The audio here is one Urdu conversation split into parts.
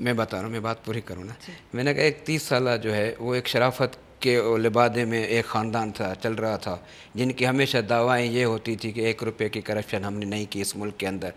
میں بتا رہا ہوں، میں بات پوری کروں نا. میں نے کہا ایک 30 سالہ جو ہے وہ ایک شرافت کے لبادے میں ایک خاندان تھا، چل رہا تھا، جن کی ہمیشہ دعوائیں یہ ہوتی تھی کہ 1 روپے کی کرپشن ہم نے نہیں کی اس ملک کے اندر.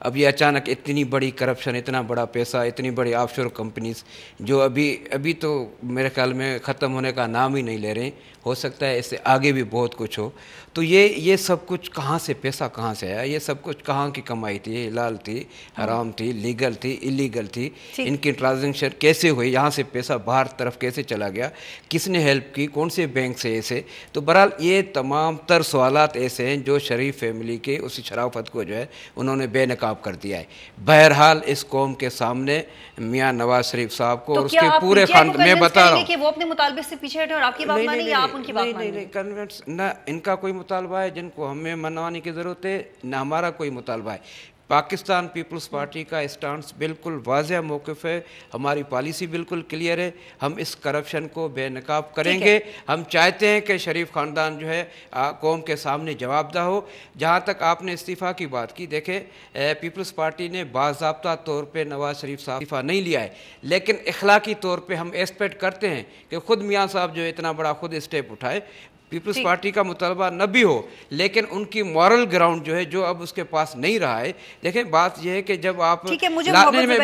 اب یہ اچانک اتنی بڑی کرپشن، اتنا بڑا پیسہ، اتنی بڑی آف شور کمپنیز جو ابھی تو میرے خیال میں ختم ہونے کا نام ہی نہیں لے رہے ہیں. ہو سکتا ہے اس سے آگے بھی بہت کچھ ہو. تو یہ سب کچھ کہاں سے، پیسہ کہاں سے آیا؟ یہ سب کچھ کہاں کی کمائی تھی؟ حلال تھی، حرام تھی، لیگل تھی، اللیگل تھی؟ ان کی ٹرانزیکشن کیسے ہوئی؟ یہاں سے پیسہ باہر طرف کیسے چلا گیا؟ کس نے ہیلپ کی؟ کون سے بینک سے ایسے؟ تو بہرحال یہ تمام تر سوالات ایسے ہیں جو شریف فیملی کے اسی شرافت کو جو ہے انہوں نے بے نقاب کر دیا ہے. بہرحال اس قوم کے سامنے میاں نواز شریف صاحب کو اور اس کے پورے خاندان، میں بتا رہا ہوں کہ وہ اپنے مطالبے سے پیچھے ہٹے اور آپ کی بات مانیں یا آپ ان کی بات مانیں؟ نہیں، کنونس نہ ان کا کوئی مطالبہ ہے جن کو ہمیں منوانے کی ضرورت ہے، نہ ہمارا کوئی مطالبہ ہے. پاکستان پیپلز پارٹی کا اسٹانس بالکل واضح موقف ہے، ہماری پالیسی بالکل کلیئر ہے. ہم اس کرپشن کو بے نقاب کریں گے. ہم چاہتے ہیں کہ شریف خاندان جو ہے قوم کے سامنے جواب دہ ہو. جہاں تک آپ نے استعفیٰ کی بات کی، دیکھیں پیپلز پارٹی نے باضابطہ طور پہ نواز شریف صاحب استعفیٰ نہیں لیا ہے، لیکن اخلاقی طور پہ ہم ایکسپیکٹ کرتے ہیں کہ خود میاں صاحب جو اتنا بڑا خود اسٹیپ اٹھائے. پیپلز پارٹی کا مطالبہ نہ بھی ہو، لیکن ان کی مورل گراؤنڈ جو ہے جو اب اس کے پاس نہیں رہا ہے. دیکھیں بات یہ ہے کہ جب آپ میں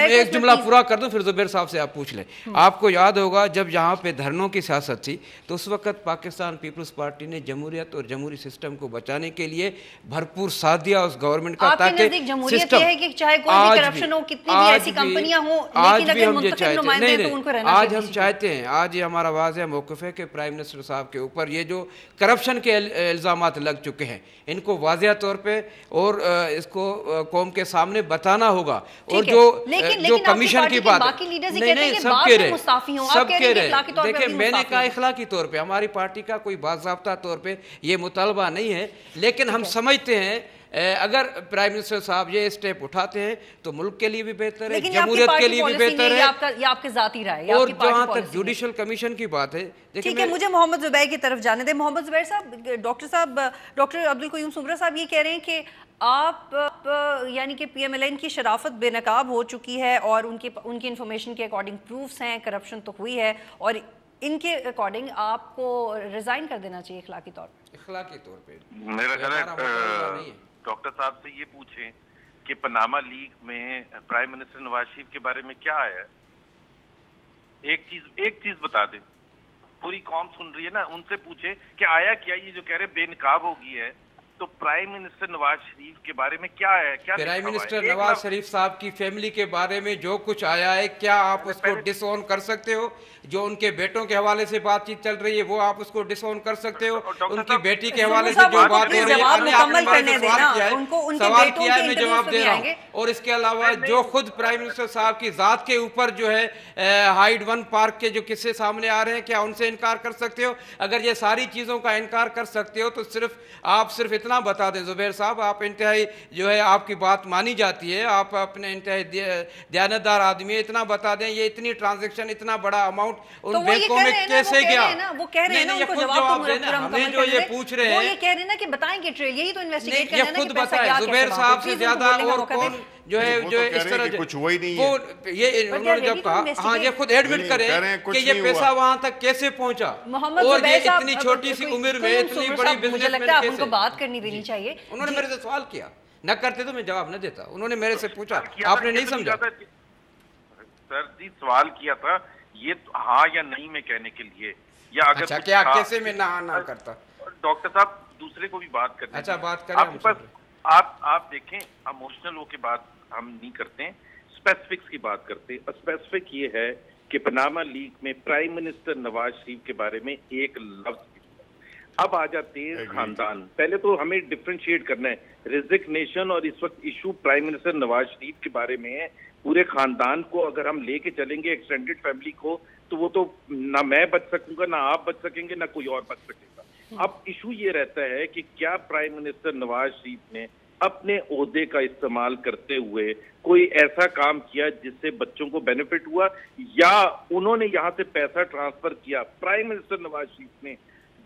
ایک جملہ پورا کر دوں پھر زبیر صاحب سے آپ پوچھ لیں. آپ کو یاد ہوگا جب یہاں پہ دھرنوں کی سیاست تھی تو اس وقت پاکستان پیپلز پارٹی نے جمہوریت اور جمہوری سسٹم کو بچانے کے لیے بھرپور ساتھ دیا اس گورنمنٹ کا، تاکہ جمہوریت یہ ہے کہ چاہے کوئی بھی کرپشن ہو، کتنی بھی ایسی کمپنیاں ہوں، لیکن اگر منتخب نمائندے ہیں تو ان کو رہنا چاہیے. آج ہم چاہتے ہیں، آج یہ ہمارا واضح موقف ہے کہ پرائم منسٹر صاحب کے اوپر یہ جو کرپشن کے الزامات لگ چکے ہیں ان کو واضح طور پہ اور اس کو قوم کے سامنے بتانا ہوگا. اور جو کمیشن کی بات نہیں، سب کہہ رہے دیکھیں میں نے کہا اخلاقی طور پہ ہماری پارٹی کا کوئی باضابطہ طور پہ یہ مطالبہ نہیں ہے، لیکن ہم سمجھتے ہیں اگر پرائم منسٹر صاحب یہ اسٹیپ اٹھاتے ہیں تو ملک کے لیے بھی بہتر ہے، جمہوریت کے لیے بھی بہتر ہے. یہ آپ کے ذاتی رائے ہے. اور جہاں تک جوڈیشل کمیشن کی بات ہے، ٹھیک ہے، مجھے محمد زبیر کی طرف جانے دیں. محمد زبیر صاحب، ڈاکٹر عبدالقیوم صبرا صاحب یہ کہہ رہے ہیں کہ آپ یعنی کہ پی ایم ایل این کی شرافت بے نقاب ہو چکی ہے اور ان کی انفارمیشن کے اکارڈنگ پروفس ہیں، کرپشن تو ہوئی ہے، اور ان کے اکارڈنگ آپ کو ریزائن کر دینا چاہیے اخلاقی طور پہ. میرا خیال ہے ڈاکٹر صاحب سے یہ پوچھیں کہ پاناما لیگ میں پرائم منسٹر نواز شریف کے بارے میں کیا آیا ہے. ایک چیز بتا دیں، پوری قوم سن رہی ہے نا، ان سے پوچھیں کہ آیا کیا. یہ جو کہہ رہے بے نقاب ہو گئی ہے، تو پرائم منسٹر نواز شریف کے بارے میں کیا ہے؟ کیا پرائم منسٹر نواز شریف صاحب کی فیملی کے بارے میں جو کچھ آیا ہے کیا آپ اس کو ڈس اون کر سکتے ہو؟ جو ان کے بیٹوں کے حوالے سے بات چیت چل رہی ہے وہ آپ اس کو ڈس اون کر سکتے ہو؟ ان کی بیٹی کے حوالے سے جو بات ہو رہی ہے سوال کیا ہے، میں جواب دے رہا ہوں. اور اس کے علاوہ جو خود پرائم منسٹر صاحب کی ذات کے اوپر جو ہے ہائیڈ ون پارک کے جو قصے سامنے آ رہے ہیں، کیا ان سے انکار کر سکتے ہو؟ اگر یہ ساری چیزوں کا انکار کر سکتے ہو تو آپ صرف اتنا بتا دیں زبیر صاحب، آپ انتہائی جو ہے آپ کی بات مانی جاتی ہے، آپ اپنے انتہائی دیانتدار آدمی ہے، اتنا بتا دیں یہ اتنی ٹرانزیکشن، اتنا بڑا اماؤنٹ ان بینکوں میں کیسے گیا؟ وہ کہہ رہے ہیں نا، ان کو جواب دینا. ہمیں جو یہ پوچھ رہے ہیں وہ یہ کہہ رہے ہیں نا کہ بتائیں گے ٹریل، یہی تو انویسٹیگیٹ کرنا ہے نا. یہ خود بتائیں زبیر صاحب سے زیادہ اور کون جو ہے اس طرح کچھ وہی نہیں وہ یہ انہوں نے جب کہا، ہاں یہ خود ایڈمٹ کریں کہ یہ پیسہ وہاں تک کیسے پہنچا، اور یہ اتنی چھوٹی سی عمر میں اتنی بڑی بزنس مجھے لگتا ہے آپ ان کو بات کرنی دینی چاہیے. انہوں نے میرے سے سوال کیا، نہ کرتے تو میں جواب نہ دیتا. انہوں نے میرے سے پوچھا، آپ نے نہیں سمجھا. سر جی سوال کیا تھا یہ ہاں یا نہیں میں کہنے کے لیے، یا اگر اچھا کیا کیسے میں نہ کرتا. ڈاکٹر صاحب دوسرے کو بھی بات کرتے ہیں. اچھا بات کریں. آپ دیکھیں اموشنل ہو کے بات ہم نہیں کرتے ہیں، اسپیسیفکس کی بات کرتے ہیں. اسپیسیفک یہ ہے کہ پاناما لیگ میں پرائم منسٹر نواز شریف کے بارے میں ایک لفظ. اب آ جاتے ہیں خاندان. پہلے تو ہمیں ڈفرینشیٹ کرنا ہے ریزگنیشن اور اس وقت issue prime minister Nawaz Sharif کے بارے میں ہے. پورے خاندان کو اگر ہم لے کے چلیں گے ایکسٹینڈڈ فیملی کو تو وہ تو نہ میں بچ سکوں گا، نہ آپ بچ سکیں گے، نہ کوئی اور بچ سکے گا. اب ایشو یہ رہتا ہے کہ کیا پرائم منسٹر نواز شریف نے اپنے عہدے کا استعمال کرتے ہوئے کوئی ایسا کام کیا جس سے بچوں کو بینیفٹ ہوا، یا انہوں نے یہاں سے پیسہ ٹرانسفر کیا. پرائم منسٹر نواز شریف نے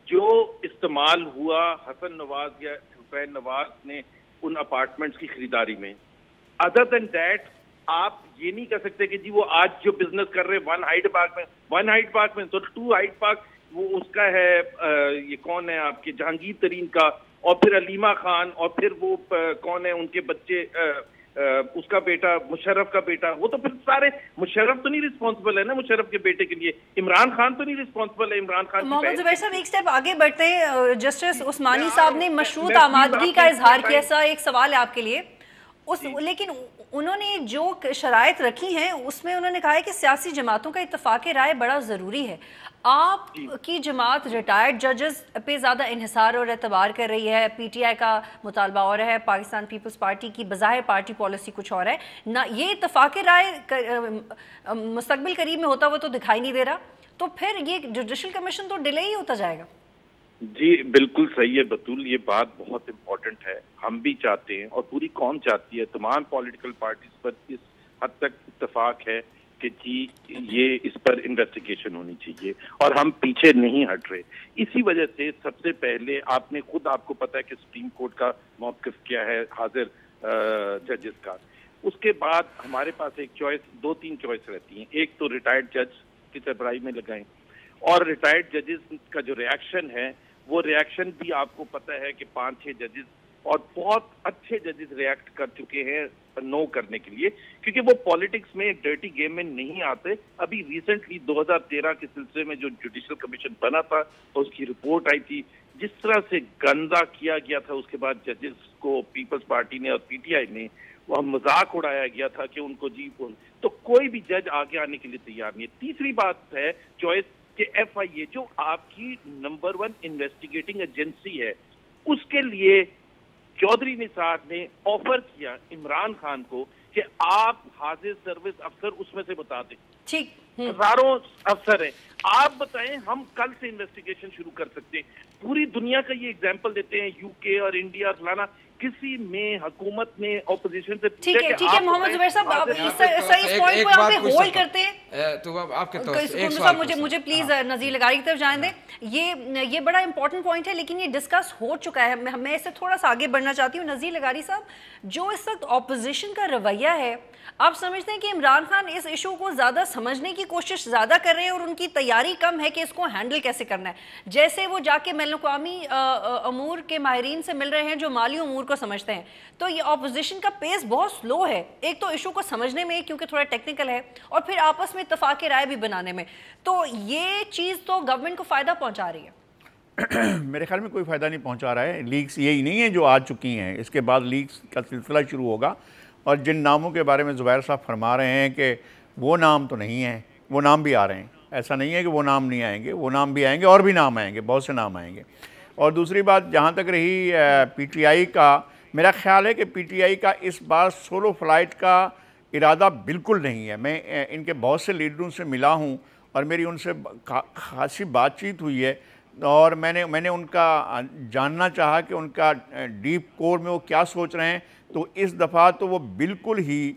جو استعمال ہوا حسن نواز یا حسین نواز نے ان اپارٹمنٹس کی خریداری میں، ادر دین دیٹ آپ یہ نہیں کہہ سکتے کہ جی وہ آج جو بزنس کر رہے ون ہائیڈ پارک میں تو ٹو ہائیڈ پارک وہ اس کا ہے، یہ کون ہے آپ کے جہانگیر ترین کا، اور پھر علیمہ خان، اور پھر وہ کون ہے ان کے بچے، اس کا بیٹا مشرف کا بیٹا، وہ تو پھر سارے، مشرف تو نہیں رسپانسبل ہے نا مشرف کے بیٹے کے لیے، عمران خان تو نہیں رسپانسبل ہے عمران خان. محمد زبیر صاحب ایک سٹیپ آگے بڑھتے ہیں، جسٹس عثمانی صاحب نے مشروط آمادگی کا اظہار کیا. ایسا ایک سوال ہے آپ کے لیے، لیکن انہوں نے جو شرائط رکھی ہیں اس میں انہوں نے کہا ہے کہ سیاسی جماعتوں کا اتفاق رائے بڑا ضروری ہے. آپ کی جماعت ریٹائرڈ ججز پہ زیادہ انحصار اور اعتبار کر رہی ہے، پی ٹی آئی کا مطالبہ اور ہے، پاکستان پیپلز پارٹی کی بظاہر پارٹی پالیسی کچھ اور ہے نہ. یہ اتفاق رائے مستقبل قریب میں ہوتا ہوا تو دکھائی نہیں دے رہا، تو پھر یہ جوڈیشل کمیشن تو ڈیلے ہی ہوتا جائے گا. جی بالکل صحیح ہے بطول، یہ بات بہت امپورٹنٹ ہے. ہم بھی چاہتے ہیں اور پوری قوم چاہتی ہے، تمام پولیٹیکل پارٹیز پر اس حد تک اتفاق ہے کہ جی یہ اس پر انویسٹیگیشن ہونی چاہیے اور ہم پیچھے نہیں ہٹ رہے. اسی وجہ سے سب سے پہلے آپ نے خود، آپ کو پتا ہے کہ سپریم کورٹ کا موقف کیا ہے حاضر ججز کا. اس کے بعد ہمارے پاس ایک چوائس، دو تین چوائس رہتی ہیں. ایک تو ریٹائرڈ جج کی سربراہی میں لگائیں، اور ریٹائرڈ ججز کا جو ریاکشن ہے وہ ریاکشن بھی آپ کو پتہ ہے کہ 5-6 ججز اور بہت اچھے ججز ریاکٹ کر چکے ہیں نو کرنے کے لیے، کیونکہ وہ پالیٹکس میں ڈرٹی گیم میں نہیں آتے. ابھی ریسنٹلی 2013 کے سلسلے میں جو جوڈیشل کمیشن بنا تھا اور اس کی رپورٹ آئی تھی، جس طرح سے گندا کیا گیا تھا اس کے بعد ججز کو پیپلز پارٹی نے اور پی ٹی آئی نے، وہ مذاق اڑایا گیا تھا کہ ان کو جی، تو کوئی بھی جج آگے آنے کے لیے تیار نہیں ہے. تیسری بات ہے چوائس کہ ایف آئی اے جو آپ کی نمبر 1 انویسٹیگیٹنگ ایجنسی ہے، اس کے لیے چودھری نثار نے آفر کیا عمران خان کو کہ آپ حاضر سروس افسر اس میں سے بتا دیں. ٹھیک، ہزاروں افسر ہیں، آپ بتائیں ہم کل سے انویسٹیگیشن شروع کر سکتے ہیں. پوری دنیا کا یہ ایگزامپل دیتے ہیں، یو کے اور انڈیا فلانا، کسی میں حکومت نے اپوزیشن سے ٹھیک ہے محمد زبیر صاحب، آپ صحیح پوائنٹ کو آپ پہ ہولڈ کرتے ہیں تو آپ کے طرف مجھے پلیز نظیر لغاری کی طرف جائیں دیں. یہ بڑا امپورٹنٹ پوائنٹ ہے، لیکن یہ ڈسکس ہو چکا ہے. میں اس سے تھوڑا سا آگے بڑھنا چاہتی ہوں. نظیر لغاری صاحب، جو اس وقت اپوزیشن کا رویہ ہے، آپ سمجھتے ہیں کہ عمران خان اس ایشو کو زیادہ سمجھنے کی کوشش زیادہ کر رہے ہیں اور ان کی تیاری کم ہے کہ اس کو ہینڈل کیسے کرنا ہے؟ جیسے وہ جا کے بین الاقوامی امور کے ماہرین سے مل رہے ہیں جو مالی امور کو سمجھتے ہیں، تو یہ اپوزیشن کا پیس بہت سلو ہے، ایک تو ایشو کو سمجھنے میں کیونکہ تھوڑا ٹیکنیکل ہے، اور پھر آپس میں اتفاق رائے بھی بنانے میں. تو یہ چیز تو گورنمنٹ کو فائدہ پہنچا رہی ہے. میرے خیال میں کوئی فائدہ نہیں پہنچا رہا ہے. لیکس یہی نہیں ہے جو آ چکی ہیں، اس کے بعد لیکس کا سلسلہ شروع ہوگا. اور جن ناموں کے بارے میں زبیر صاحب فرما رہے ہیں کہ وہ نام تو نہیں ہیں، وہ نام بھی آ رہے ہیں. ایسا نہیں ہے کہ وہ نام نہیں آئیں گے، وہ نام بھی آئیں گے اور بھی نام آئیں گے، بہت سے نام آئیں گے. اور دوسری بات جہاں تک رہی پی ٹی آئی کا، میرا خیال ہے کہ پی ٹی آئی کا اس بار سولو فلائٹ کا ارادہ بالکل نہیں ہے. میں ان کے بہت سے لیڈروں سے ملا ہوں اور میری ان سے خاصی بات چیت ہوئی ہے، اور میں نے ان کا جاننا چاہا کہ ان کا ڈیپ کور میں وہ کیا سوچ رہے ہیں. تو اس دفعہ تو وہ بالکل ہی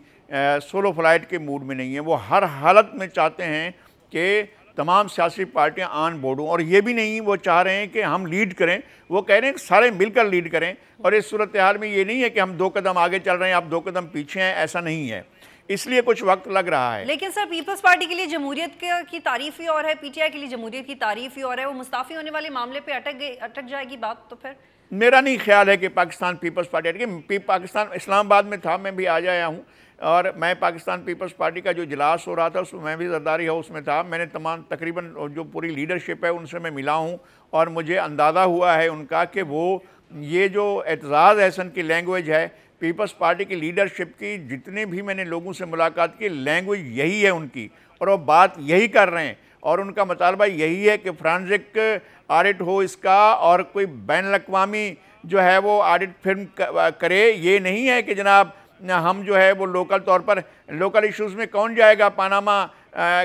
سولو فلائٹ کے موڈ میں نہیں ہیں. وہ ہر حالت میں چاہتے ہیں کہ تمام سیاسی پارٹیاں آن بورڈ ہوں، اور یہ بھی نہیں وہ چاہ رہے ہیں کہ ہم لیڈ کریں، وہ کہہ رہے ہیں کہ سارے مل کر لیڈ کریں. اور اس صورتحال میں یہ نہیں ہے کہ ہم 2 قدم آگے چل رہے ہیں آپ 2 قدم پیچھے ہیں، ایسا نہیں ہے. اس لیے کچھ وقت لگ رہا ہے. لیکن سر پیپلز پارٹی کے لیے جمہوریت کی تعریف ہی اور ہے، پی ٹی آئی کے لیے جمہوریت کی تعریف ہی اور ہے. وہ مستعفی ہونے والے معاملے پہ اٹک جائے گی بات. تو پھر میرا نہیں خیال ہے کہ پاکستان پیپلز پارٹی، پاکستان اسلام آباد میں تھا، میں بھی آ جایا ہوں، اور میں پاکستان پیپلز پارٹی کا جو اجلاس ہو رہا تھا اس میں میں بھی زرداری ہاؤس میں تھا. میں نے تقریباً جو پوری لیڈرشپ ہے ان سے میں ملا ہوں، اور مجھے اندازہ ہوا ہے ان کا کہ وہ یہ جو اعتزاز احسن کی لینگویج ہے پیپلز پارٹی کی لیڈرشپ کی، جتنے بھی میں نے لوگوں سے ملاقات کی، لینگویج یہی ہے ان کی، اور وہ بات یہی کر رہے ہیں. اور ان کا مطالبہ یہی ہے کہ فرانزک آڈٹ ہو اس کا، اور کوئی بین الاقوامی جو ہے وہ آڈٹ فرم کرے. یہ نہیں ہے کہ جناب ہم جو ہے وہ لوکل طور پر، لوکل ایشوز میں کون جائے گا پاناما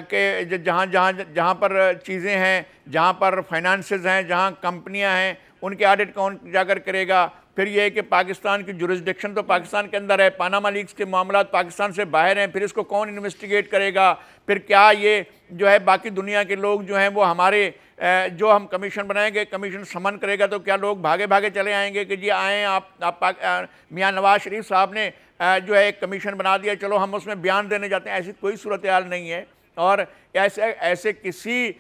کے جہاں پر چیزیں ہیں، جہاں پر فائنانسز ہیں، جہاں کمپنیاں ہیں، ان کے آڈٹ کون جا کر کرے گا. پھر یہ ہے کہ پاکستان کی جورسڈکشن تو پاکستان کے اندر ہے، پاناما لیکس کے معاملات پاکستان سے باہر ہیں، پھر اس کو کون انویسٹیگیٹ کرے گا. پھر کیا یہ جو ہے باقی دنیا کے لوگ جو ہیں وہ ہمارے جو ہم کمیشن بنائیں گے، کمیشن سمن کرے گا، تو کیا لوگ بھاگے چلے آئیں گے کہ جی آئیں آپ میاں نواز شریف صاحب نے جو ہے ایک کمیشن بنا دیا, چلو ہم اس میں بیان دینے جاتے ہیں. ایسی کوئی صورتحال نہیں ہے, اور ایسے کسی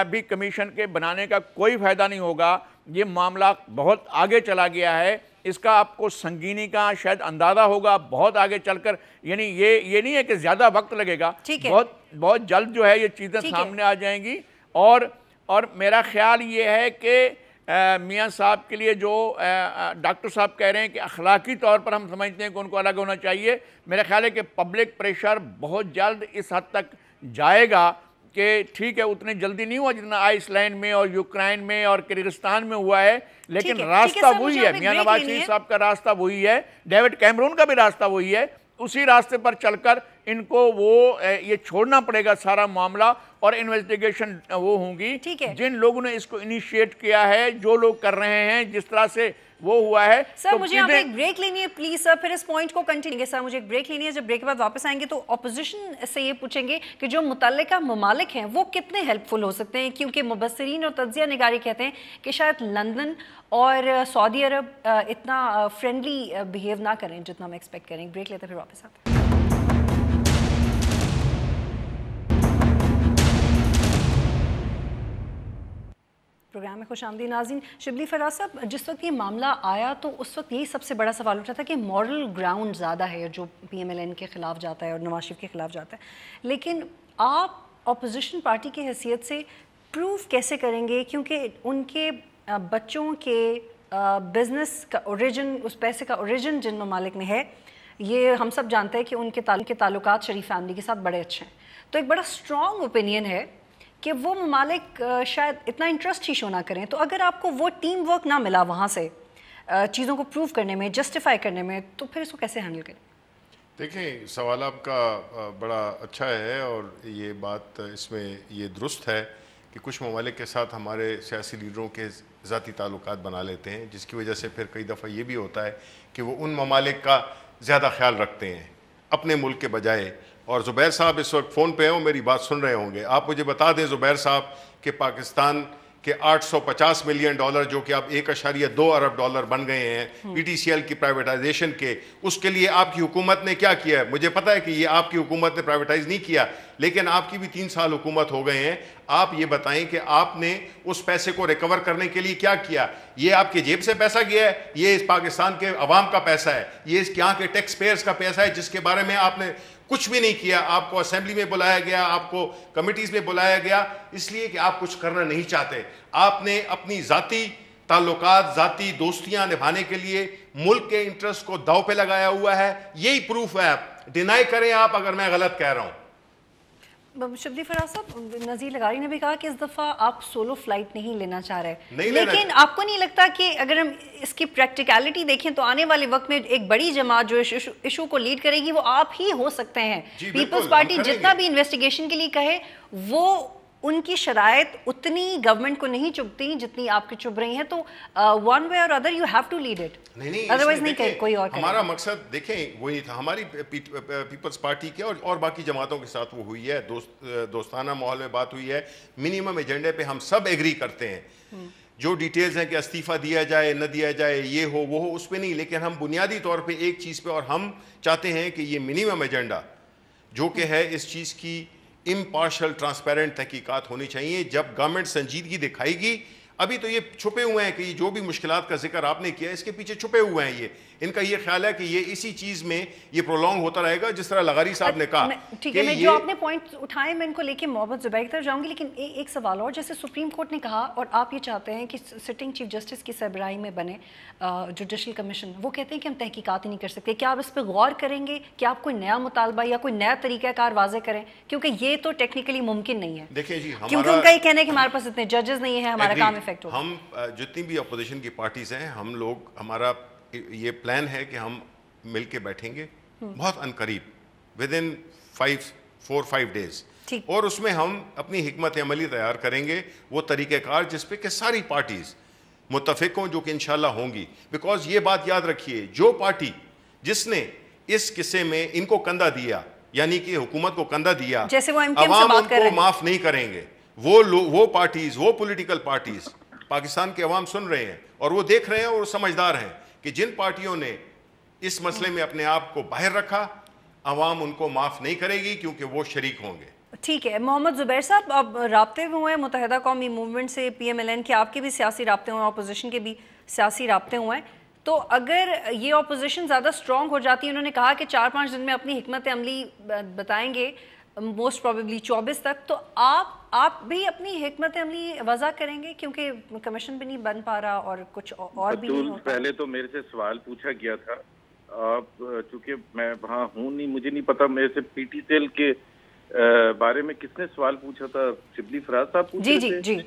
بھی کمیشن کے بنانے کا کوئی فائدہ نہیں ہوگا. یہ معاملہ بہت آگے چلا گیا ہے, اس کا آپ کو سنگینی کا شاید اندازہ ہوگا بہت آگے چل کر. یعنی یہ نہیں ہے کہ زیادہ وقت لگے گا, بہت جلد جو ہے یہ چیزیں سامنے آ جائیں گی. اور میرا خیال یہ ہے کہ میاں صاحب کے لیے جو ڈاکٹر صاحب کہہ رہے ہیں کہ اخلاقی طور پر ہم سمجھتے ہیں کہ ان کو الگ ہونا چاہیے, میرا خیال ہے کہ پبلک پریشر بہت جلد اس حد تک جائے گا کہ ٹھیک ہے اتنے جلدی نہیں ہوا جتنا آئس لینڈ میں اور یوکرائن میں اور کرغزستان میں ہوا ہے, لیکن راستہ وہی ہے. میاں نواز شریف صاحب کا راستہ وہی ہے, ڈیوڈ کیمرون کا بھی راستہ وہی ہے. اسی راستے پر چل کر ان کو یہ چھوڑنا پڑے گا سارا معاملہ, اور انویسٹیگیشن وہ ہوں گی. جن لوگوں نے اس کو انیشیٹ کیا ہے, جو لوگ کر رہے ہیں, جس طرح سے وہ ہوا ہے. سر مجھے یہاں پہ ایک بریک لینی ہے پلیز سر, پھر اس پوائنٹ کو کنٹینیو گے. سر مجھے ایک بریک لینی ہے, جب بریک کے بعد واپس آئیں گے تو اپوزیشن سے یہ پوچھیں گے کہ جو متعلقہ ممالک ہیں وہ کتنے ہیلپ فل ہو سکتے ہیں, کیونکہ مبصرین اور تجزیہ نگاری کہتے ہیں کہ شاید لندن اور سعودی عرب اتنا فرینڈلی بیہیو نہ کریں جتنا ہم ایکسپیکٹ کریں. بریک لیتے پھر واپس آتے ہیں. پروگرام میں خوش آمدید ناظرین. شبلی فراز صاحب, جس وقت یہ معاملہ آیا تو اس وقت یہی سب سے بڑا سوال اٹھا تھا کہ مورل گراؤنڈ زیادہ ہے جو پی ایم ایل این کے خلاف جاتا ہے اور نواز شریف کے خلاف جاتا ہے, لیکن آپ اپوزیشن پارٹی کی حیثیت سے پروف کیسے کریں گے, کیونکہ ان کے بچوں کے بزنس کا اوریجن, اس پیسے کا اوریجن جن ممالک میں ہے, یہ ہم سب جانتے ہیں کہ ان کے تعلقات شریف فیملی کے ساتھ بڑے اچھے ہیں. تو ایک بڑا اسٹرانگ اوپینین ہے کہ وہ ممالک شاید اتنا انٹرسٹ ہی شو نہ کریں. تو اگر آپ کو وہ ٹیم ورک نہ ملا وہاں سے چیزوں کو پروف کرنے میں, جسٹیفائی کرنے میں, تو پھر اس کو کیسے ہینڈل کریں؟ دیکھیں, سوال آپ کا بڑا اچھا ہے, اور یہ بات اس میں یہ درست ہے کہ کچھ ممالک کے ساتھ ہمارے سیاسی لیڈروں کے ذاتی تعلقات بنا لیتے ہیں, جس کی وجہ سے پھر کئی دفعہ یہ بھی ہوتا ہے کہ وہ ان ممالک کا زیادہ خیال رکھتے ہیں اپنے ملک کے بجائے. اور زبیر صاحب اس وقت فون پہ ہیں, وہ میری بات سن رہے ہوں گے. آپ مجھے بتا دیں زبیر صاحب کہ پاکستان کے $850 ملین جو کہ اب $1.2 ارب بن گئے ہیں پی ٹی سی ایل کی پرائیویٹائزیشن کے, اس کے لیے آپ کی حکومت نے کیا کیا ہے؟ مجھے پتا ہے کہ یہ آپ کی حکومت نے پرائیویٹائز نہیں کیا, لیکن آپ کی بھی 3 سال حکومت ہو گئے ہیں. آپ یہ بتائیں کہ آپ نے اس پیسے کو ریکور کرنے کے لیے کیا کیا؟ یہ آپ کے جیب سے پیسہ گیا ہے, یہ اس پاکستان کے عوام کا پیسہ ہے, یہ اس یہاں کے ٹیکس پیئرز کا پیسہ ہے, جس کے بارے میں آپ نے کچھ بھی نہیں کیا. آپ کو اسمبلی میں بلایا گیا, آپ کو کمیٹیز میں بلایا گیا, اس لیے کہ آپ کچھ کرنا نہیں چاہتے. آپ نے اپنی ذاتی تعلقات, ذاتی دوستیاں نبھانے کے لیے ملک کے انٹرسٹ کو داؤ پہ لگایا ہوا ہے. یہی پروف ہے. آپ ڈینائی کریں آپ اگر میں غلط کہہ رہا ہوں. شبلی فراز صاحب, نذیر لغاری نے بھی کہا کہ اس دفعہ آپ سولو فلائٹ نہیں لینا چاہ رہے, لیکن آپ کو نہیں لگتا کہ اگر ہم اس کی پریکٹیکلٹی دیکھیں تو آنے والے وقت میں ایک بڑی جماعت جو ایشو کو لیڈ کرے گی وہ آپ ہی ہو سکتے ہیں؟ پیپلز پارٹی جتنا بھی انویسٹیگیشن کے لیے کہے, وہ ان کی شرائط اتنی گورنمنٹ کو نہیں چبھتی جتنی آپ کی چبھ رہی ہیں. تو one way or other you have to lead it, otherwise نہیں کہ کوئی اور. ہمارا مقصد دیکھیں وہی تھا, ہماری پیپلز پارٹی کے اور باقی جماعتوں کے ساتھ وہ ہوئی ہے, دوستانہ ماحول میں بات ہوئی ہے. منیمم ایجنڈے پہ ہم سب ایگری کرتے ہیں. جو ڈیٹیلز ہیں کہ استعفیٰ دیا جائے نہ دیا جائے, یہ ہو وہ ہو, اس پہ نہیں, لیکن ہم بنیادی طور پہ ایک چیز پہ, اور ہم چاہتے ہیں کہ یہ منیمم ایجنڈا جو کہ ہے اس چیز کی امپارشل ٹرانسپیرنٹ تحقیقات ہونی چاہیے. جب گورنمنٹ سنجیدگی دکھائے گی, ابھی تو یہ چھپے ہوئے ہیں کہ یہ جو بھی مشکلات کا ذکر آپ نے کیا اس کے پیچھے چھپے ہوئے ہیں. یہ ان کا یہ خیال ہے کہ یہ اسی چیز میں یہ پرولونگ ہوتا رہے گا, جس طرح لغاری صاحب نے کہا. ٹھیک ہے, میں جو آپ نے پوائنٹ اٹھائے میں ان کو لے کے محبت زبیر کی طرف جاؤں گی, لیکن ایک سوال اور, جیسے سپریم کورٹ نے کہا اور آپ یہ چاہتے ہیں کہ سٹنگ چیف جسٹس کی سربراہی میں بنے جوڈیشل کمیشن, وہ کہتے ہیں کہ ہم تحقیقات ہی نہیں کر سکتے. کیا آپ اس پہ غور کریں گے کہ آپ کوئی نیا مطالبہ یا کوئی نیا طریقہ کار واضح کریں, کیونکہ یہ تو ٹیکنیکلی ممکن نہیں ہے؟ دیکھیں جی, کیونکہ ان کا یہ کہنا ہے کہ ہمارے پاس اتنے ججز نہیں ہیں, ہمارا کام افیکٹ ہوگا. ہم جتنی بھی اپوزیشن کی پارٹیز ہیں, ہم لوگ, ہمارا یہ پلان ہے کہ ہم مل کے بیٹھیں گے بہت عنقریب, ود ان 4-5 days, اور اس میں ہم اپنی حکمت عملی تیار کریں گے, وہ طریقہ کار جس پہ کہ ساری پارٹیز متفق ہوں, جو کہ انشاءاللہ ہوں گی. بیکاز یہ بات یاد رکھیے, جو پارٹی جس نے اس قصے میں ان کو کندھا دیا, یعنی کہ حکومت کو کندھا دیا, عوام ان کو معاف نہیں کریں گے. وہ پارٹیز, وہ پولیٹیکل پارٹیز, پاکستان کے عوام سن رہے ہیں اور وہ دیکھ رہے ہیں اور وہ سمجھدار ہیں کہ جن پارٹیوں نے اس مسئلے میں اپنے آپ کو باہر رکھا، عوام ان کو معاف نہیں کرے گی کیونکہ وہ شریک ہوں گے۔ ٹھیک ہے محمد زبیر صاحب، اب رابطے ہوئے ہیں متحدہ قومی موومنٹ سے، پی ایم ایل این کے، آپ کے بھی سیاسی رابطے ہوئے ہیں، اپوزیشن کے بھی سیاسی رابطے ہوئے ہیں، تو اگر یہ اپوزیشن زیادہ اسٹرانگ ہو جاتی ہے، انہوں نے کہا کہ 4-5 دن میں اپنی حکمت عملی بتائیں گے، موسٹ پروبیبلی 24 تک، تو آپ بھی اپنی حکمت عملی وضع کریں گے کیونکہ کمیشن بھی نہیں بن پا رہا اور کچھ اور بھی نہیں ہوتا؟ پہلے تو میرے سے سوال پوچھا گیا تھا، چونکہ میں وہاں ہوں نہیں، مجھے نہیں پتا میرے سے پی ٹی سیل کے بارے میں کس نے سوال پوچھا تھا، شبلی فراز صاحب پوچھ رہے تھے؟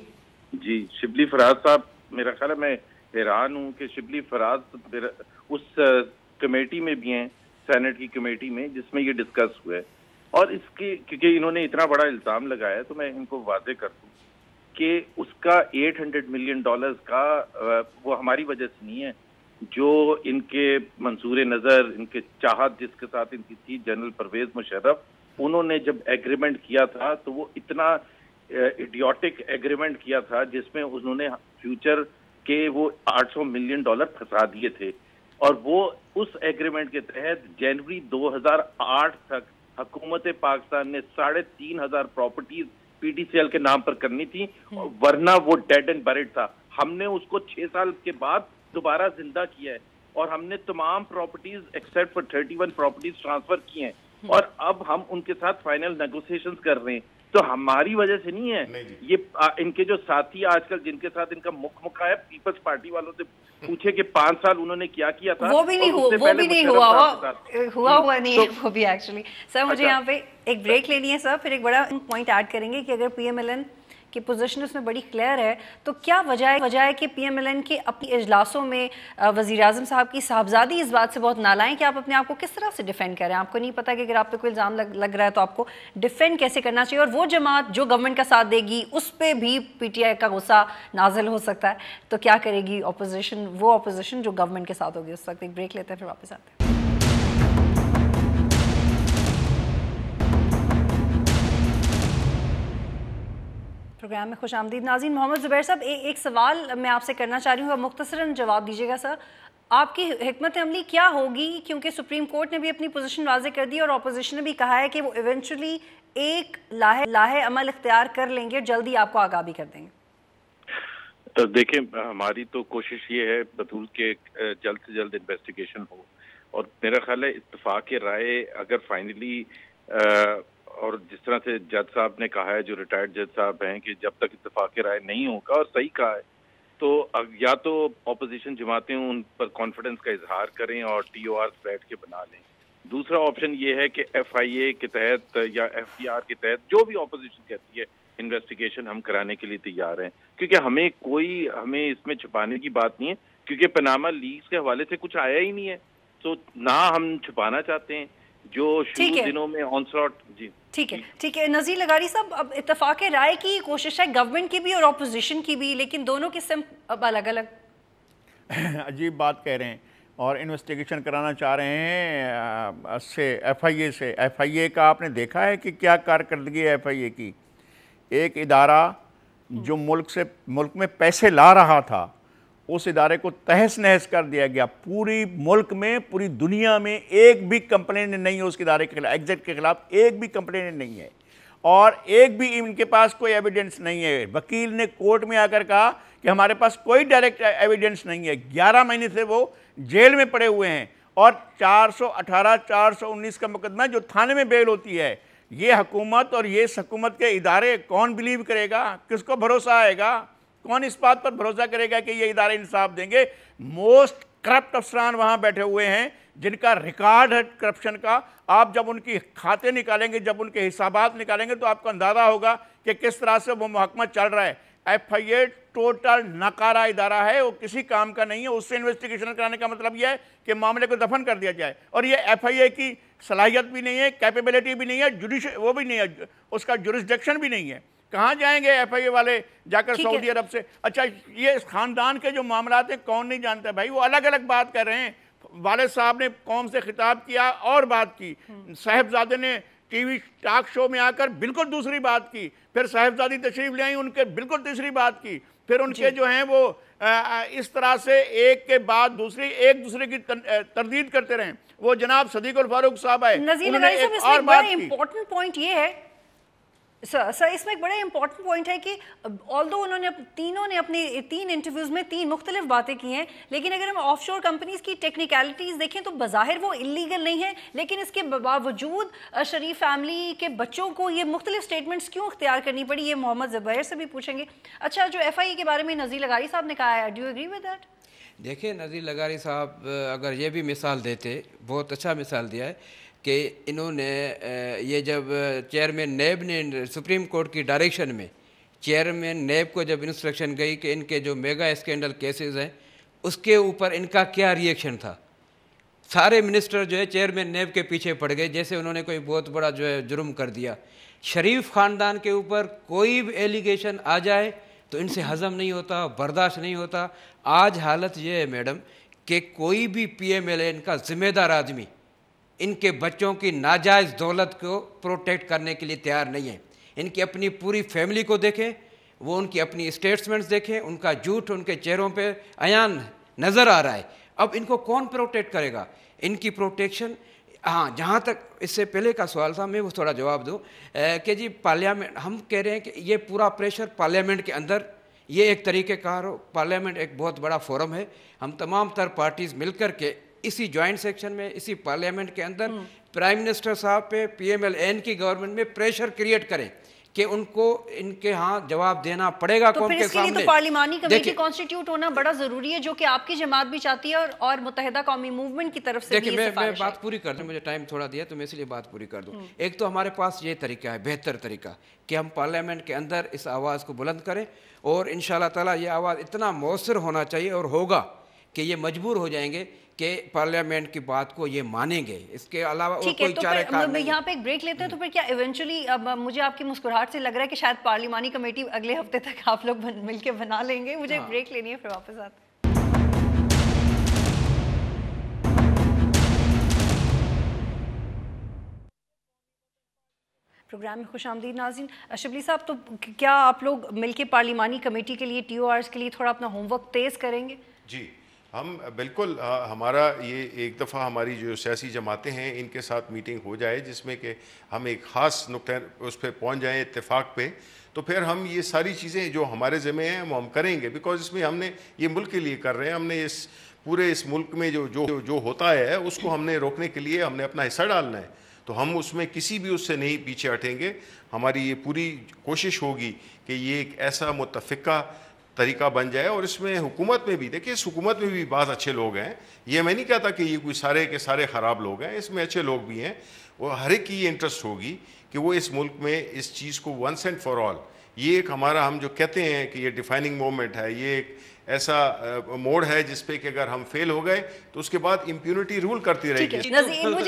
جی شبلی فراز صاحب، میرا خیال ہے، میں حیران ہوں کہ شبلی فراز اس کمیٹی میں بھی ہیں، سینٹ کی کمیٹی میں، جس میں یہ ڈسکس ہوا ہے، اور اس کی کیونکہ انہوں نے اتنا بڑا الزام لگایا تو میں ان کو واضح کر دوں کہ اس کا $800 ملین کا وہ ہماری وجہ سے نہیں ہے، جو ان کے منصور نظر، ان کے چاہت جس کے ساتھ ان کی تھی جنرل پرویز مشرف، انہوں نے جب ایگریمنٹ کیا تھا تو وہ اتنا ایڈیوٹک ایگریمنٹ کیا تھا جس میں انہوں نے فیوچر کے وہ $800 ملین پھنسا دیے تھے، اور وہ اس ایگریمنٹ کے تحت جنوری 2008 تک حکومت پاکستان نے 3,500 properties P T C L کے نام پر کرنی تھی، ورنہ وہ ڈیڈ اینڈ بریڈ تھا۔ ہم نے اس کو 6 سال کے بعد دوبارہ زندہ کیا ہے، اور ہم نے تمام properties except for 31 properties transfer کی ہیں، اور اب ہم ان کے ساتھ فائنل نیگوسیشنز کر رہے ہیں۔ تو ہماری وجہ سے نہیں ہے، یہ ان کے جو ساتھی آج کل جن کے ساتھ ان کا مکھ ہے، پیپلز پارٹی والوں سے پوچھے کہ 5 سال انہوں نے کیا کیا تھا، وہ بھی نہیں ہوا نہیں ہے وہ بھی ایکچولی۔ سر مجھے یہاں پہ ایک بریک لینی ہے سر، پھر ایک بڑا پوائنٹ ایڈ کریں گے کہ اگر پی ایم ایل این کی پوزیشن اس میں بڑی کلیئر ہے تو کیا وجہ ہے کہ پی ایم ایل این کے اپنی اجلاسوں میں وزیر اعظم صاحب کی صاحبزادی اس بات سے بہت نالائیں کہ آپ اپنے آپ کو کس طرح سے ڈیفینڈ کریں؟ آپ کو نہیں پتا کہ اگر آپ پہ کوئی الزام لگ رہا ہے تو آپ کو ڈیفینڈ کیسے کرنا چاہیے، اور وہ جماعت جو گورنمنٹ کا ساتھ دے گی اس پہ بھی پی ٹی آئی کا غصہ نازل ہو سکتا ہے، تو کیا کرے گی اپوزیشن، وہ اپوزیشن جو گورنمنٹ کے ساتھ ہوگی اس وقت؟ ایک بریک لیتے ہیں پھر واپس آتے ہیں۔ پروگرام میں خوش آمدید ناظرین۔ محمد زبیر صاحب، ایک سوال میں آپ سے کرنا چاہ رہی ہوں، مختصراً جواب دیجیے گا سر۔ آپ کی حکمت عملی کیا ہوگی، کیونکہ سپریم کورٹ نے بھی اپنی پوزیشن واضح کر دی اور اپوزیشن نے بھی کہا ہے کہ وہ ایونچولی ایک لاہے عمل اختیار کر لیں گے، جلدی آپ کو آگاہ بھی کر دیں گے؟ دیکھیں، ہماری تو کوشش یہ ہے بطول کے جلد سے جلد انویسٹیگیشن ہو، اور میرا خیال ہے اتفاق رائے اگر فائنلی، اور جس طرح سے جج صاحب نے کہا ہے، جو ریٹائرڈ جج صاحب ہیں، کہ جب تک اتفاق رائے نہیں ہوگا، اور صحیح کہا ہے، تو یا تو اپوزیشن جماعتیں ان پر کانفیڈنس کا اظہار کریں اور ٹی او آر بیٹھ کے بنا لیں۔ دوسرا آپشن یہ ہے کہ ایف آئی اے کے تحت یا ایف ٹی آر کے تحت جو بھی اپوزیشن کہتی ہے انویسٹیگیشن ہم کرانے کے لیے تیار ہیں، کیونکہ ہمیں اس میں چھپانے کی بات نہیں ہے، کیونکہ پاناما لیکس کے حوالے سے کچھ آیا ہی نہیں ہے، تو نہ ہم چھپانا چاہتے ہیں جو شروع دنوں میں آنسلاٹ۔ جی ٹھیک ہے نذیر لغاری صاحب، اب اتفاق رائے کی کوشش ہے گورنمنٹ کی بھی اور اپوزیشن کی بھی، لیکن دونوں کی سمت اب الگ الگ۔ عجیب بات کہہ رہے ہیں، اور انویسٹیگیشن کرانا چاہ رہے ہیں سے ایف آئی اے سے۔ ایف آئی اے کا آپ نے دیکھا ہے کہ کیا کارکردگی ہے ایف آئی اے کی؟ ایک ادارہ جو ملک میں پیسے لا رہا تھا، اس ادارے کو تہس نہس کر دیا گیا۔ پوری ملک میں، پوری دنیا میں ایک بھی کمپلین نہیں ہے اس ادارے کے خلاف، ایگزیکٹ کے خلاف ایک بھی کمپلین نہیں ہے، اور ایک بھی ان کے پاس کوئی ایویڈنس نہیں ہے۔ وکیل نے کورٹ میں آ کر کہا کہ ہمارے پاس کوئی ڈائریکٹ ایویڈنس نہیں ہے۔ 11 مہینے سے وہ جیل میں پڑے ہوئے ہیں، اور 418 419 کا مقدمہ جو تھانے میں بیل ہوتی ہے۔ یہ حکومت اور یہ حکومت کے ادارے کون بلیو کرے گا؟ کس کو بھروسہ آئے گا؟ کون اس بات پر بھروسہ کرے گا کہ یہ ادارے انصاف دیں گے؟ موسٹ کرپٹ افسران وہاں بیٹھے ہوئے ہیں جن کا ریکارڈ ہے کرپشن کا۔ آپ جب ان کی کھاتے نکالیں گے، جب ان کے حسابات نکالیں گے، تو آپ کو اندازہ ہوگا کہ کس طرح سے وہ محکمہ چل رہا ہے۔ ایف آئی اے ٹوٹل ناکارہ ادارہ ہے، وہ کسی کام کا نہیں ہے۔ اس سے انویسٹیگیشن کرانے کا مطلب یہ ہے کہ معاملے کو دفن کر دیا جائے، اور یہ ایف آئی اے کی صلاحیت بھی نہیں ہے، کیپیبلٹی بھی نہیں ہے، وہ بھی نہیں ہے، اس کا جورسڈکشن بھی نہیں ہے۔ کہاں جائیں گے ایف آئی اے والے جا کر سعودی عرب سے؟ اچھا، یہ اس خاندان کے جو معاملات ہیں کون نہیں جانتا ہے بھائی؟ وہ الگ الگ بات کر رہے ہیں۔ والد صاحب نے قوم سے خطاب کیا اور بات کی، صاحبزادے نے ٹی وی ٹاک شو میں آ کر بالکل دوسری بات کی، پھر صاحبزادی تشریف لے آئیں، ان کے بالکل تیسری بات کی، پھر ان کے جو ہیں وہ اس طرح سے ایک کے بعد دوسری ایک دوسرے کی تردید کرتے رہیں. وہ جناب صدیق الفاروق صاحب آئے, انہوں نے ایک اور بات کی. امپورٹنٹ پوائنٹ یہ ہے سر, اس میں ایک بڑا امپورٹنٹ پوائنٹ ہے کہ آلدو انہوں نے تینوں نے اپنے 3 انٹرویوز میں 3 مختلف باتیں کی ہیں, لیکن اگر ہم آف شور کمپنیز کی ٹیکنیکلٹیز دیکھیں تو بظاہر وہ اللیگل نہیں ہیں, لیکن اس کے باوجود شریف فیملی کے بچوں کو یہ مختلف سٹیٹمنٹس کیوں اختیار کرنی پڑی, یہ محمد زبیر سے بھی پوچھیں گے. اچھا, جو ایف آئی کے بارے میں نذیر لغاری صاحب نے کہا ہے, do you agree with that? دیکھیں, نذیر لغاری صاحب اگر یہ بھی مثال دیتے, بہت اچھا مثال دیا ہے کہ انہوں نے یہ جب چیئرمین نیب نے سپریم کورٹ کی ڈائریکشن میں چیئرمین نیب کو جب انسٹرکشن گئی کہ ان کے جو میگا اسکینڈل کیسز ہیں اس کے اوپر ان کا کیا ریئیکشن تھا, سارے منسٹر جو ہے چیئرمین نیب کے پیچھے پڑ گئے جیسے انہوں نے کوئی بہت بڑا جو ہے جرم کر دیا. شریف خاندان کے اوپر کوئی بھی ایلیگیشن آ جائے تو ان سے ہضم نہیں ہوتا, برداشت نہیں ہوتا. آج حالت یہ ہے میڈم کہ کوئی بھی پی ایم ایل اے ان کا ذمہ دار آدمی ان کے بچوں کی ناجائز دولت کو پروٹیکٹ کرنے کے لیے تیار نہیں ہے. ان کی اپنی پوری فیملی کو دیکھیں, وہ ان کی اپنی اسٹیٹمنٹس دیکھیں, ان کا جھوٹ ان کے چہروں پہ عیان نظر آ رہا ہے. اب ان کو کون پروٹیکٹ کرے گا؟ ان کی پروٹیکشن, ہاں جہاں تک اس سے پہلے کا سوال تھا میں وہ تھوڑا جواب دوں کہ جی پارلیمنٹ, ہم کہہ رہے ہیں کہ یہ پورا پریشر پارلیمنٹ کے اندر, یہ ایک طریقہ کار ہو. پارلیمنٹ ایک بہت بڑا فورم ہے, ہم تمام تر پارٹیز مل کر کے اسی جوائنٹ سیکشن میں اسی پارلیمنٹ کے اندر پرائم منسٹر صاحب پہ پی ایم ایل این کی گورنمنٹ میں پریشر کریٹ کریں کہ ان کو ان کے ہاں جواب دینا پڑے گا قوم کے سامنے. تو پارلیمانی کمیٹی کانسٹیٹیوٹ ہونا بڑا ضروری ہے, جو کہ آپ کی جماعت بھی چاہتی ہے اور متحدہ قومی موومنٹ کی طرف سے بھی. دیکھیں, میں بات پوری کر دوں, مجھے ٹائم تھوڑا دیا تو میں اس لیے بات پوری کر دوں. ایک تو ہمارے پاس یہ طریقہ ہے, بہتر طریقہ, کہ ہم پارلیمنٹ کے اندر اس آواز کو بلند کریں, اور ان شاء اللہ تعالیٰ یہ آواز اتنا مؤثر ہونا چاہیے اور ہوگا کہ یہ مجبور ہو جائیں گے کہ پارلیمنٹ کی بات کو یہ مانیں گے. اس کے علاوہ اور کوئی چارہ کار نہیں. یہاں پہ ایک بریک لیتے ہیں, تو پھر کیا ایونچولی, اب مجھے آپ کی مسکراہٹ سے لگ رہا ہے کہ شاید پارلیمانی کمیٹی اگلے ہفتے تک آپ لوگ مل کے بنا لیں گے. مجھے ایک بریک لینی ہے, پھر واپس آتے ہیں. پروگرام میں خوش آمدید ناظرین. شبلی صاحب, تو کیا آپ لوگ مل کے پارلیمانی کمیٹی کے لیے ٹی او آرز کے لیے تھوڑا اپنا ہوم ورک تیز کریں گے؟ جی ہم بالکل, ہمارا یہ ایک دفعہ ہماری جو سیاسی جماعتیں ہیں ان کے ساتھ میٹنگ ہو جائے جس میں کہ ہم ایک خاص نقطہ اس پہ پہنچ جائیں اتفاق پہ, تو پھر ہم یہ ساری چیزیں جو ہمارے ذمہ ہیں وہ ہم کریں گے. بیکاز اس میں ہم نے یہ ملک کے لیے کر رہے ہیں, ہم نے اس پورے اس ملک میں جو ہوتا ہے اس کو ہم نے روکنے کے لیے ہم نے اپنا حصہ ڈالنا ہے. تو ہم اس میں کسی بھی اس سے نہیں پیچھے ہٹیں گے. ہماری یہ پوری کوشش ہوگی کہ یہ ایک ایسا متفقہ طریقہ بن جائے. اور اس میں حکومت میں بھی, دیکھیں اس حکومت میں بھی بعض اچھے لوگ ہیں, یہ میں نہیں کہتا کہ یہ کوئی سارے کے سارے خراب لوگ ہیں, اس میں اچھے لوگ بھی ہیں. وہ ہر ایک کی یہ انٹرسٹ ہوگی کہ وہ اس ملک میں اس چیز کو ونس اینڈ فار آل, یہ ایک ہمارا, ہم جو کہتے ہیں کہ یہ ڈیفائننگ مومنٹ ہے, یہ ایک ایسا موڑ ہے جس پہ کہ اگر ہم فیل ہو گئے تو اس کے بعد امپیونٹی رول کرتی رہے گی.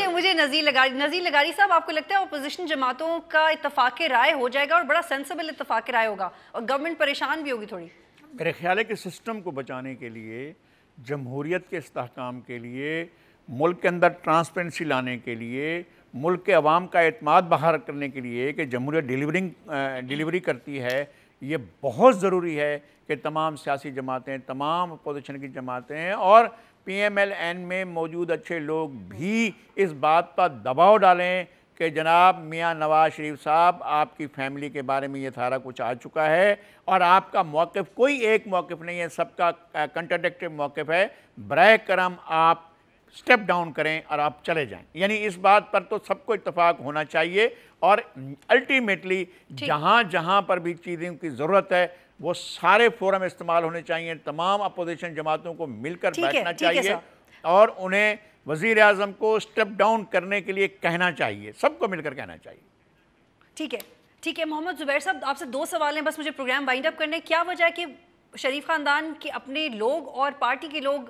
مجھے نذیر لغاری صاحب, آپ کو لگتا ہے اپوزیشن جماعتوں کا اتفاق رائے ہو جائے گا اور بڑا سینسیبل اتفاق رائے ہوگا اور گورنمنٹ پریشان بھی ہوگی تھوڑی؟ میرے خیال ہے کہ سسٹم کو بچانے کے لیے, جمہوریت کے استحکام کے لیے, ملک کے اندر ٹرانسپیرنسی لانے کے لیے, ملک کے عوام کا اعتماد بحال کرنے کے لیے کہ جمہوریت ڈیلیوری کرتی ہے, یہ بہت ضروری ہے کہ تمام سیاسی جماعتیں, تمام اپوزیشن کی جماعتیں اور پی ایم ایل این میں موجود اچھے لوگ بھی اس بات پر دباؤ ڈالیں کہ جناب میاں نواز شریف صاحب, آپ کی فیملی کے بارے میں یہ سارا کچھ آ چکا ہے اور آپ کا موقف کوئی ایک موقف نہیں ہے, سب کا کنٹراڈکٹیو موقف ہے, برائے کرم آپ سٹیپ ڈاؤن کریں اور آپ چلے جائیں. یعنی اس بات پر تو سب کو اتفاق ہونا چاہیے اور الٹیمیٹلی جہاں پر بھی چیزوں کی ضرورت ہے وہ سارے فورم استعمال ہونے چاہیے. تمام اپوزیشن جماعتوں کو مل کر بیٹھنا چاہیے اور انہیں وزیر اعظم کو سٹیپ ڈاؤن کرنے کے لیے کہنا چاہیے, سب کو مل کر کہنا چاہیے. ٹھیک ہے. محمد زبیر صاحب, آپ سے 2 سوال ہیں بس مجھے پروگرام وائنڈ اپ کرنے. کیا وجہ ہے کہ شریف خاندان کے اپنے لوگ اور پارٹی کے لوگ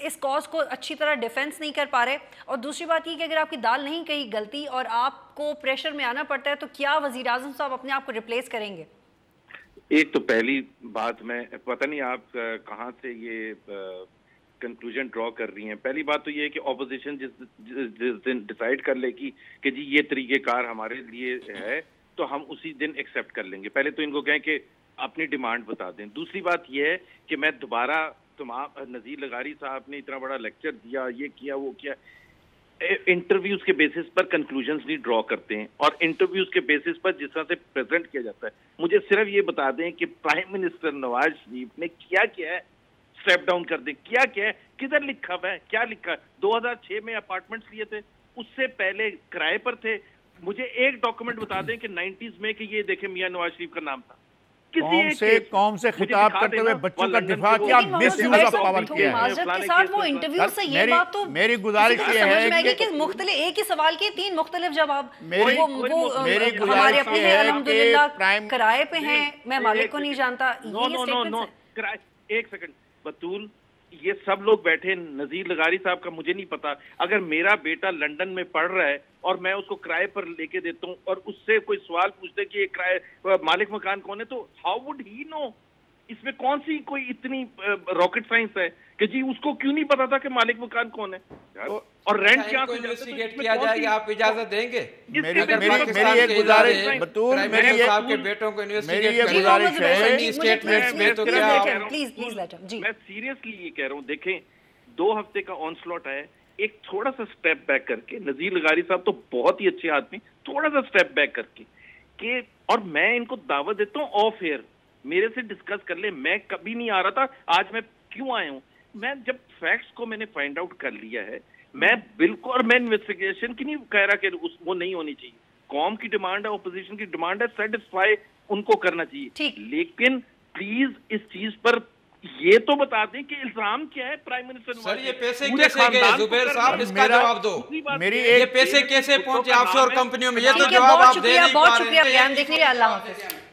اس کاز کو اچھی طرح ڈیفینس نہیں کر پا رہے؟ اور دوسری بات یہ کہ اگر آپ کی دال نہیں کہیں غلطی اور آپ کو پریشر میں آنا پڑتا ہے تو کیا وزیر اعظم صاحب اپنے آپ کو ریپلیس کریں گے؟ ایک تو پہلی بات, میں پتہ نہیں آپ کہاں سے یہ کنکلوژن ڈرا کر رہی ہیں. پہلی بات تو یہ ہے کہ اپوزیشن جس دن ڈیسائیڈ کر لے گی کہ جی یہ طریقہ کار ہمارے لیے ہے تو ہم اسی دن ایکسیپٹ کر لیں گے. پہلے تو ان کو کہیں کہ اپنی ڈیمانڈ بتا دیں. دوسری بات یہ ہے کہ میں دوبارہ نذیر لغاری صاحب نے اتنا بڑا لیکچر دیا, یہ کیا وہ کیا, انٹرویوز کے بیسس پر کنکلوژنز نہیں ڈرا کرتے ہیں, اور انٹرویوز کے بیسس پر جس طرح سے پریزنٹ کیا جاتا ہے. مجھے صرف یہ بتا دیں کہ پرائم منسٹر نواز شریف نے کیا کیا ہے, اسٹیپ ڈاؤن کر دیں, کیا کیا ہے, کدھر لکھا ہوا ہے, کیا لکھا ہے. 2006 میں اپارٹمنٹس لیے تھے, اس سے پہلے کرائے پر تھے. مجھے ایک ڈاکومنٹ بتا دیں کہ 90s میں کہ یہ دیکھیں میاں نواز شریف کا نام تھا. قوم سے خطاب کرتے ہوئے بچوں کا دفاع کیا, مس یوز آف پاور کیا ہے. میری گزارش یہ ہے کہ مختلف ایک ہی سوال کے 3 مختلف جواب, میری ہمارے اپنے گزارش الحمدللہ کرائے پہ ہیں, میں مالک کو نہیں جانتا. ایک سیکنڈ بطول, یہ سب لوگ بیٹھے, نذیر لغاری صاحب کا مجھے نہیں پتا. اگر میرا بیٹا لنڈن میں پڑھ رہا ہے اور میں اس کو کرائے پر لے کے دیتا ہوں اور اس سے کوئی سوال پوچھتے کہ یہ کرائے مالک مکان کون ہے, تو ہاؤ وڈ ہی نو؟ اس میں کون سی کوئی اتنی راکٹ سائنس ہے کہ جی اس کو کیوں نہیں پتا تھا کہ مالک مکان کون ہے, اور رینٹ کیا انویسٹیگیٹ کیا جائے گا؟ آپ اجازت دیں گے؟ میری ایک گزارش بطول, میری یہ گزارش ہے, میں سیریسلی یہ کہہ رہا ہوں, دیکھیں 2 ہفتے کا آن سلاٹ ہے, ایک تھوڑا سا سٹیپ بیک کر کے, نذیر لغاری صاحب تو بہت ہی اچھے آدمی, تھوڑا سا سٹیپ بیک کر کے کہ, اور میں ان کو دعوت دیتا ہوں آف ایئر میرے سے ڈسکس کر لیں. میں کبھی نہیں آ رہا تھا, آج میں کیوں آیا ہوں؟ میں جب فیکٹس کو میں نے فائنڈ آؤٹ کر لیا ہے, میں بالکل, اور میں انویسٹیگیشن کی نہیں کہہ رہا کہ وہ نہیں ہونی چاہیے. قوم کی ڈیمانڈ ہے, اپوزیشن کی ڈیمانڈ ہے, سیٹسفائی ان کو کرنا چاہیے. لیکن پلیز اس چیز پر یہ تو بتا دیں کہ الزام کیا ہے پرائم منسٹر نواز. سر یہ پیسے کیسے گئے زبیر صاحب, اس کا جواب دو. یہ پیسے کیسے پہنچے آف شور کمپنیوں میں, یہ تو جواب آپ دے نہیں پا رہے ہیں. بہت شکریہ, بیان دیکھنے کے لیے. اللہ حافظ.